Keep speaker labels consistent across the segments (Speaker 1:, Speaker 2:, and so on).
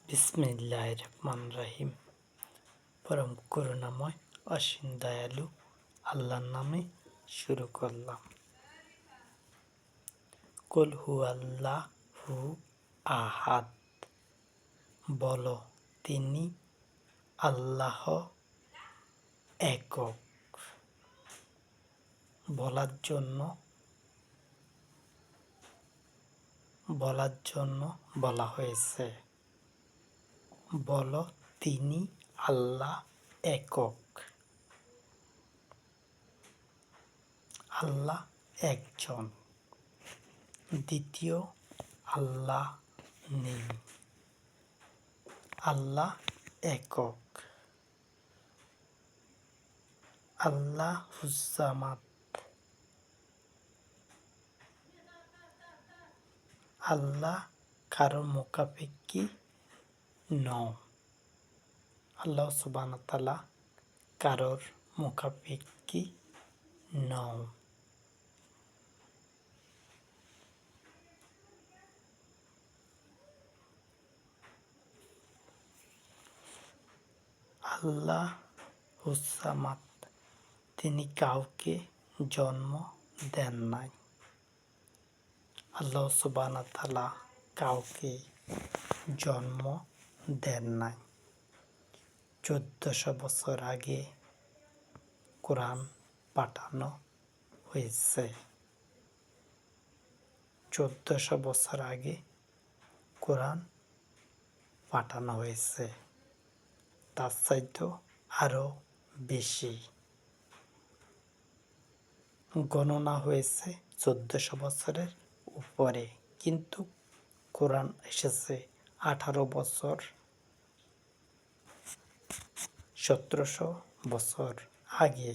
Speaker 1: বিসমিল্লাহির রহমানির রহিম। পরম করুণাময় অসীম দয়ালু আল্লাহর নামে শুরু করলাম। কুল হুয়াল্লাহু আহাদ, বলো তিনি আল্লাহ একক। বলার জন্য বলা হয়েছে, বলো তিনি আল্লাহ একক, আল্লাহ একজন, দ্বিতীয় আল্লাহ নেই, আল্লাহ একক, আল্লাহুস সামাদ, আল্লাহ কারো মুখাপেক্ষী নও। আল্লাহ সুবহানাহু ওয়া তাআলা কারোর মুখাপেক্ষী নও। আল্লাহুস সামাদ, তিনি কাউকে জন্ম দেন নাই। আল্লাহ সুবহানাহু ওয়া তাআলা কাউকে জন্ম দেন নাই। 1400 বছর আগে কোরআন পাঠানো হয়েছে। 1400 বছর আগে কোরআন পাঠানো হয়েছে। তার চাইতেও আরো বেশি গণনা হয়েছে 1400 বছরের উপরে, কিন্তু কোরআন এসেছে 18 বছর 1700 বছর আগে।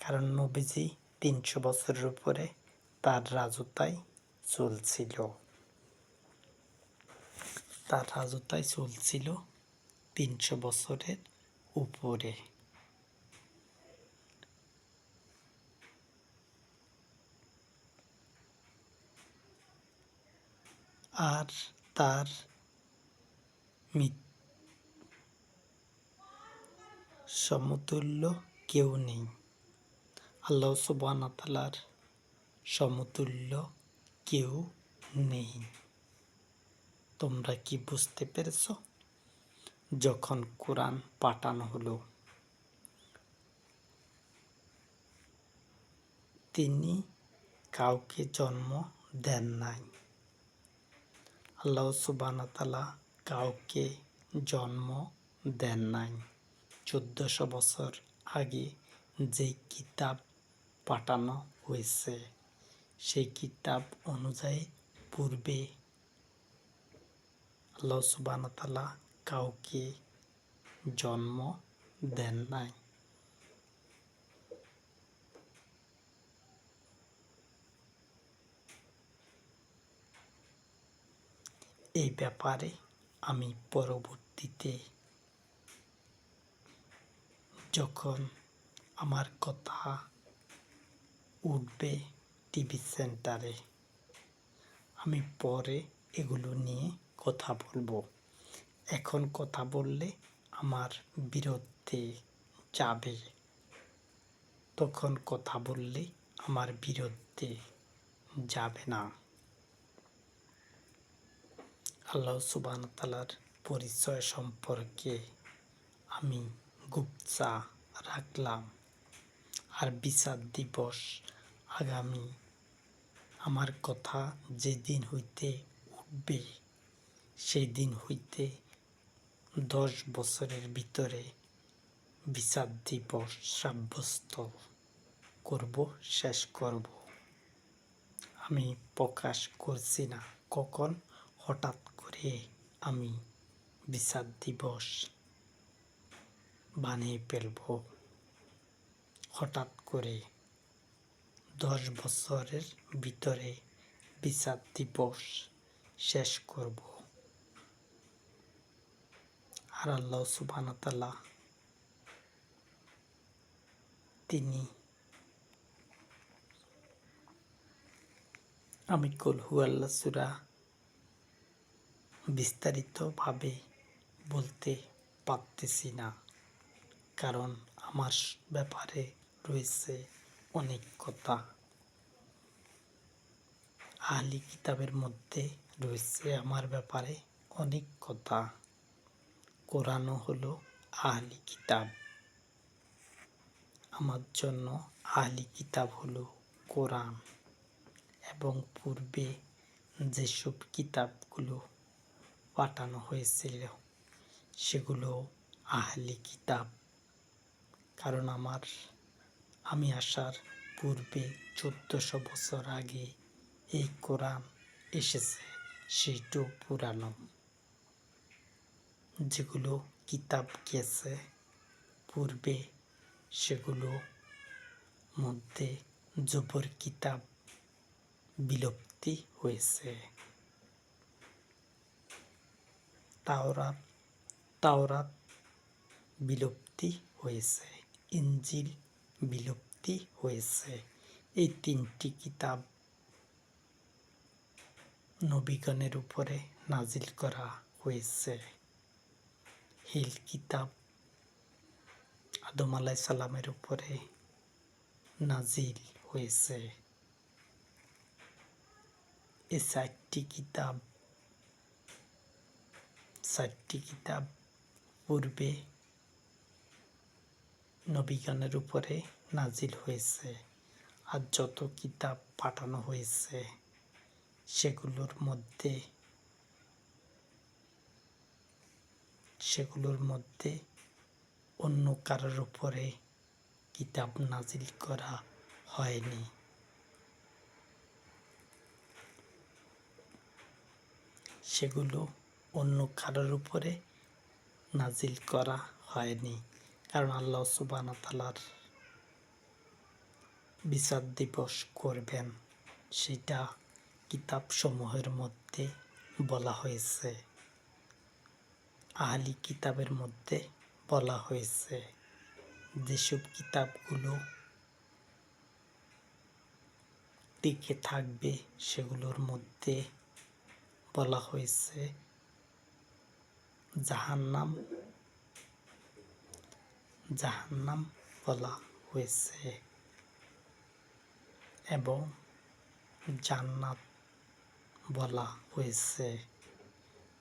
Speaker 1: কারণ নবীজি 300 বছরের উপরে তার রাজত্বই চলছিল 300 বছরের উপরে। আর তার সমতুল্য কেউ নেই। আল্লাহ সুবহানাহু ওয়া তাআলার সমতুল্য কেউ নেই। তোমরা কি বুঝতে পেরেছ? যখন কোরআন পাঠানো হলো, তিনি কাউকে জন্ম দেন নাই। আল্লাহ সুবহানাহু ওয়া তাআলা কাউকে জন্ম দেন নাই। 1400 বছর আগে যে কিতাব পাঠানো হয়েছে, সেই কিতাব অনুযায়ী পূর্বে আল্লাহ সুবহানাহু ওয়া তাআলা কাউকে জন্ম দেন নাই। এই ব্যাপারে আমি পরবর্তীতে যখন আমার কথা উঠবে টিভি সেন্টারে, আমি পরে এগুলো নিয়ে কথা বলবো। এখন কথা বললে আমার বিরুদ্ধে যাবে, তখন কথা বললে আমার বিরুদ্ধে যাবে না। আল্লাহ সুবহানাহু ওয়া তাআলার পরিচয় সম্পর্কে আমি গুপ্ত রাখলাম। আর বিচার দিবস আগামী, আমার কথা যেদিন হইতে উঠবে সেই দিন হইতে 10 বছরের ভিতরে বিচার দিবস সাব্যস্ত করব, শেষ করব। আমি প্রকাশ করছি না কখন হঠাৎ করে আমি বিচার দিবস বানিয়ে ফেলব। হঠাৎ করে 10 বছরের ভিতরে বিচার দিবস শেষ করব। আর আল্লাহ সুবহানাহু ওয়া তাআলা তিনি, আমি কুল হুয়াল্লাহ সূরা বিস্তারিতভাবে বলতে পারতেছি না, কারণ আমার ব্যাপারে রয়েছে অনেক কথা। আহলি কিতাবের মধ্যে রয়েছে আমার ব্যাপারে অনেক কথা। কোরআনও হলো আহলি কিতাব। আমার জন্য আহলি কিতাব হলো কোরআন, এবং পূর্বে যেসব কিতাবগুলো পাঠানো হয়েছিল সেগুলো আহলি কিতাব। কারণ আমি আসার পূর্বে 1400 বছর আগে এই কোরআন এসেছে, সেইটাও পুরানো। যেগুলো কিতাব গেছে পূর্বে, সেগুলো মধ্যে জবর কিতাব বিলুপ্তি হয়েছে। তাওরাত বিলুপ্তি হয়েছে, ইনজিল বিলুপ্তি হয়েছে। এই 3টি কিতাব নবীগণের উপরে নাজিল করা হয়েছে। হিল কিতাব আদম আলাইহিস সালামের উপরে নাজিল হয়েছে। এই 4টি কিতাব পূর্বে নবীগণের উপরে নাজিল হয়েছে। আর যত কিতাব পাঠানো হয়েছে সেগুলোর মধ্যে অন্য কারোর উপরে কিতাব নাজিল করা হয়নি। সেগুলো অন্য কারোর উপরে নাজিল করা হয়নি, কারণ আল্লাহ সুবহানাহু ওয়া তাআলার বিচার দিবস করবেন, সেটা কিতাব সমূহের মধ্যে বলা হয়েছে। আহলি কিতাবের মধ্যে বলা হয়েছে যেসব কিতাবগুলো টিকে থাকবে সেগুলোর মধ্যে বলা হয়েছে জাহান্নাম বলা হয়েছে, এবং জান্নাত বলা হয়েছে,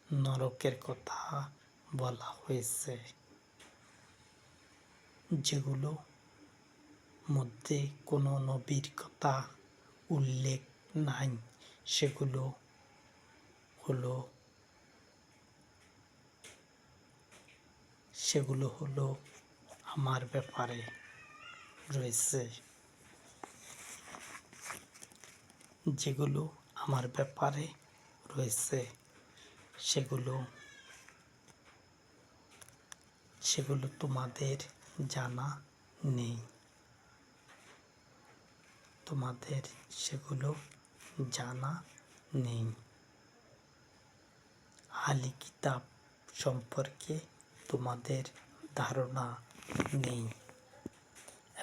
Speaker 1: নরকের কথা বলা হয়েছে। যেগুলো মধ্যে কোনো নবীর কথা উল্লেখ নাই, সেগুলো হলো আমার ব্যাপারে রয়েছে। যেগুলো আমার ব্যাপারে রয়েছে সেগুলো তোমাদের জানা নেই। তোমাদের সেগুলো জানা নেই। আহলি কিতাব সম্পর্কে তোমাদের ধারণা নেই,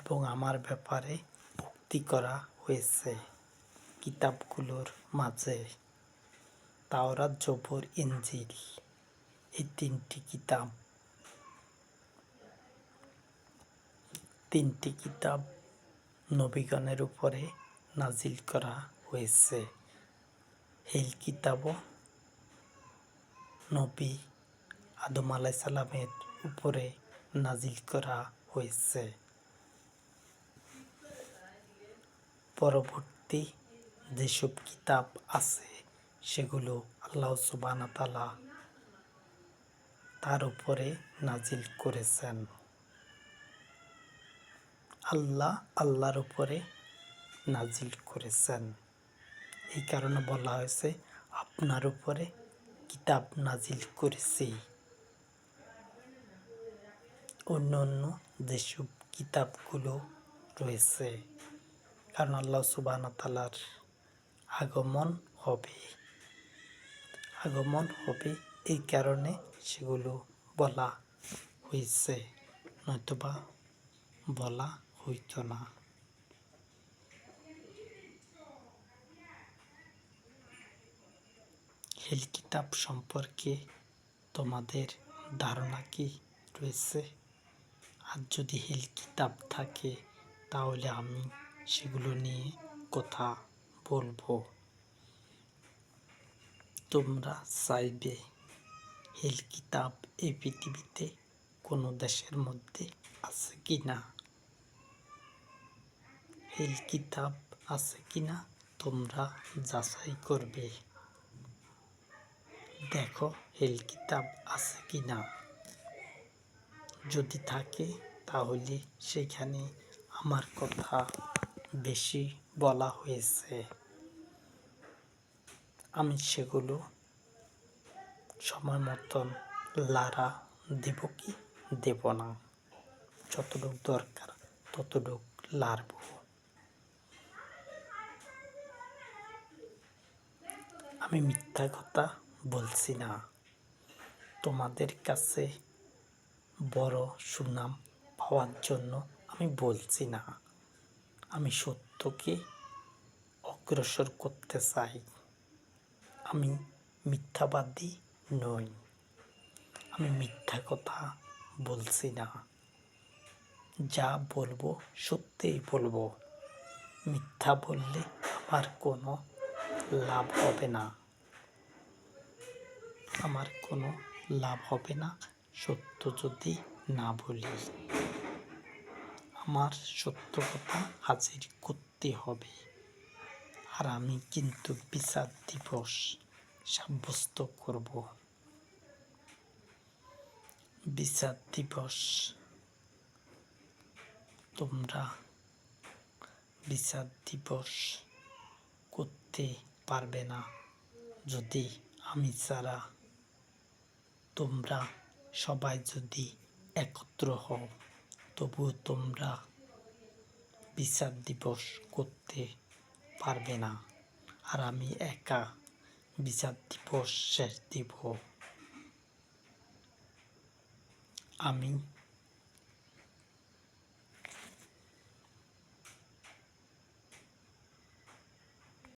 Speaker 1: এবং আমার ব্যাপারে উক্তি করা হয়েছে কিতাবগুলোর মাঝে তাওরাত, জবর, ইনজিল, এই 3টি কিতাব নবীগণের উপরে নাজিল করা হয়েছে। হিল কিতাবও নবী আদম আলাইহিস সালামের উপরে নাজিল করা হয়েছে। পরবর্তী যেসব কিতাব আছে সেগুলো আল্লাহ সুবহানাহু ওয়া তাআলা তার উপরে নাজিল করেছেন। আল্লাহর উপরে নাজিল করেছেন। এই কারণে বলা হয়েছে আপনার উপরে কিতাব নাজিল করেছি। অন্য যেসব কিতাবগুলো রয়েছে, কারণ আল্লাহ সুবহানাহু ওয়া তাআলার আগমন হবে, এই কারণে সেগুলো বলা হয়েছে, নয়তোবা বলা হইত না। হেল কিতাব সম্পর্কে তোমাদের ধারণা কি রয়েছে? আর যদি হেল কিতাব থাকে তাহলে আমি সেগুলো নিয়ে কথা বলবো। তোমরা চাইবে হেল কিতাব এই পৃথিবীতে কোনো দেশের মধ্যে আছে কি না? হেল কিতাব আছে কিনা তোমরা যাচাই করবে। দেখো হেল কিতাব আছে কিনা। যদি থাকে তাহলে সেখানে আমার কথা বেশি বলা হয়েছে। আমি সেগুলো সময় মতন লাড়া দেব কি দেব না, যতটুক দরকার ততটুক লাড়ব। আমি মিথ্যা কথা বলছি না। তোমাদের কাছে বড় সুনাম পাওয়ার জন্য আমি বলছি না। আমি সত্যকে অগ্রসর করতে চাই। আমি মিথ্যাবাদী নই। আমি মিথ্যা কথা বলছি না। যা বলবো সত্যিই বলবো। মিথ্যা বললে আমার কোনো লাভ হবে না। আমার কোনো লাভ হবে না সত্য যদি না বলি। আমার সত্য কথা হাজির করতে হবে। আর আমি কিন্তু বিচার দিবস সাব্যস্ত করব। বিচার দিবস তোমরা বিচার দিবস করতে পারবে না যদি আমি ছাড়া তোমরা সবাই যদি একত্র হও, তবুও তোমরা বিচার দিবস করতে পারবে না। আর আমি একা বিচার দিবস শেষ দিব। আমি